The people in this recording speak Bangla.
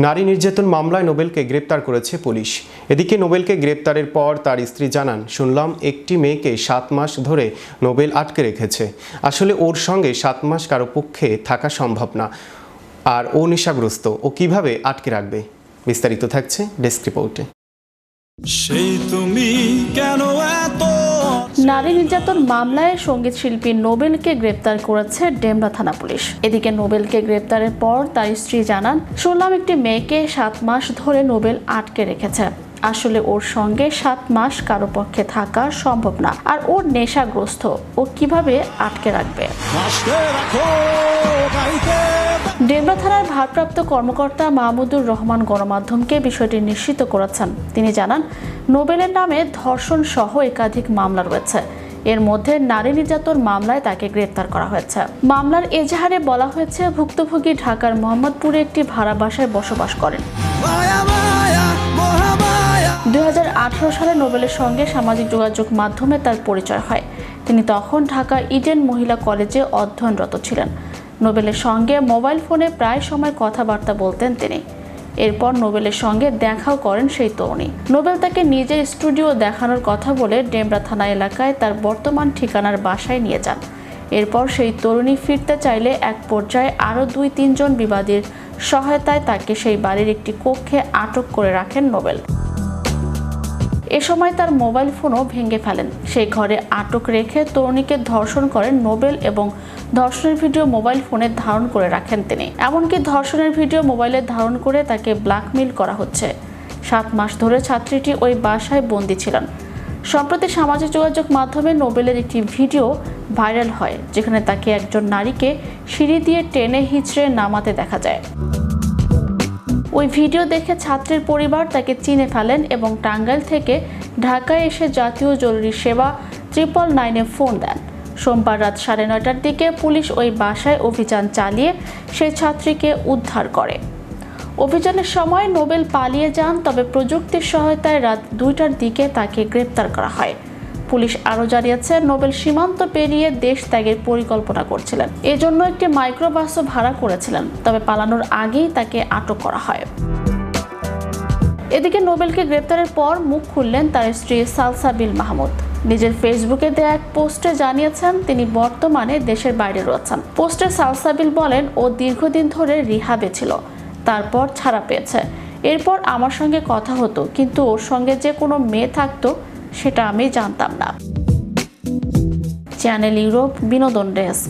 নারী নির্যাতন মামলায় নোবেলকে গ্রেপ্তার করেছে পুলিশ। এদিকে নোবেলকে গ্রেপ্তারের পর তার স্ত্রী জানান, শুনলাম একটি মেয়েকে 7 মাস ধরে নোবেল আটকে রেখেছে। আসলে ওর সঙ্গে 7 মাস কারো পক্ষে থাকা সম্ভব না। আর ও নেশাগ্রস্ত, ও কিভাবে আটকে রাখবে? বিস্তারিত থাকছে ডেস্ক রিপোর্টে। নারী নির্যাতন মামলায় সঙ্গীত শিল্পী নোবেলকে গ্রেপ্তার করেছে ডেমরা থানা পুলিশ। এদিকে নোবেলকে গ্রেপ্তারের পর তার স্ত্রী জানান, শুনলাম একটি মেয়েকে 7 মাস ধরে নোবেল আটকে রেখেছে। আসলে ওর সঙ্গে 7 মাস কারো পক্ষে থাকা সম্ভব না। আর ওর নেশাগ্রস্ত, ও কিভাবে আটকে রাখবে? ডেমরা থানার ভারপ্রাপ্ত কর্মকর্তা মাহমুদুর রহমান গণমাধ্যমকে বিষয়টি নিশ্চিত করেছেন। তিনি জানান, নোবেলের নামে ধর্ষণ সহ একাধিক মামলা রয়েছে। এর মধ্যে নারী নির্যাতন মামলায় তাকে গ্রেপ্তার করা হয়েছে। মামলার এজাহারে বলা হয়েছে, ভুক্তভোগী ঢাকার মোহাম্মদপুরে একটি ভাড়া বাসায় বসবাস করেন। 2018 সালে নোবেলের সঙ্গে সামাজিক যোগাযোগ মাধ্যমে তার পরিচয় হয়। তিনি তখন ঢাকা ইডেন মহিলা কলেজে অধ্যয়নরত ছিলেন। নোবেলের সঙ্গে মোবাইল ফোনে প্রায় সময় কথাবার্তা বলতেন তিনি। এরপর নোবেলের সঙ্গে দেখাও করেন সেই তরুণী। নোবেল তাকে নিজের স্টুডিও দেখানোর কথা বলে ডেমরা থানা এলাকায় তার বর্তমান ঠিকানার বাসায় নিয়ে যান। এরপর সেই তরুণী ফিরতে চাইলে এক পর্যায়ে আরও 2-3 জন বিবাদীর সহায়তায় তাকে সেই বাড়ির একটি কক্ষে আটক করে রাখেন নোবেল। এ সময় তার মোবাইল ফোনও ভেঙে ফেলেন। সেই ঘরে আটক রেখে তরুণীকে ধর্ষণ করেন নোবেল এবং ধর্ষণের ভিডিও মোবাইল ফোনে ধারণ করে রাখেন তিনি। এমনকি ধর্ষণের ভিডিও মোবাইলে ধারণ করে তাকে ব্ল্যাকমেইল করা হচ্ছে। 7 মাস ধরে ছাত্রীটি ওই বাসায় বন্দী ছিলেন। সম্প্রতি সামাজিক যোগাযোগ মাধ্যমে নোবেলের একটি ভিডিও ভাইরাল হয়, যেখানে তাকে একজন নারীকে সিঁড়ি দিয়ে টেনে হিঁচড়ে নামাতে দেখা যায়। ওই ভিডিও দেখে ছাত্রীর পরিবার তাকে চিনে ফেলেন এবং টাঙ্গাইল থেকে ঢাকায় এসে জাতীয় জরুরি সেবা 999-এ ফোন দেন। সোমবার রাত 9:30টার দিকে পুলিশ ওই বাসায় অভিযান চালিয়ে সেই ছাত্রীকে উদ্ধার করে। অভিযানের সময় নোবেল পালিয়ে যান, তবে প্রযুক্তির সহায়তায় রাত 2টার দিকে তাকে গ্রেপ্তার করা হয়। পুলিশ আরও জানিয়েছে, নোবেল সীমান্ত পেরিয়ে দেশ ত্যাগের পরিকল্পনা করছিলেন। এজন্য একটি মাইক্রোবাসও ভাড়া করেছিলেন, তবে পালানোর আগেই তাকে আটক করা হয়। এদিকে নোবেলকে গ্রেপ্তারের পর মুখ খুললেন তার স্ত্রী সালসাবিল মাহমুদ। নিজের ফেসবুকে দেয়া এক পোস্টে জানিয়েছেন, তিনি বর্তমানে দেশের বাইরে রয়েছেন। পোস্টে সালসাবিল বলেন, ও দীর্ঘদিন ধরে রিহাবে ছিল, তারপর ছাড়া পেয়েছে। এরপর আমার সঙ্গে কথা হতো, কিন্তু ওর সঙ্গে যে কোনো মেয়ে থাকতো সেটা আমি জানতাম না। চ্যানেল ইউরোপ বিনোদন ডেস্ক।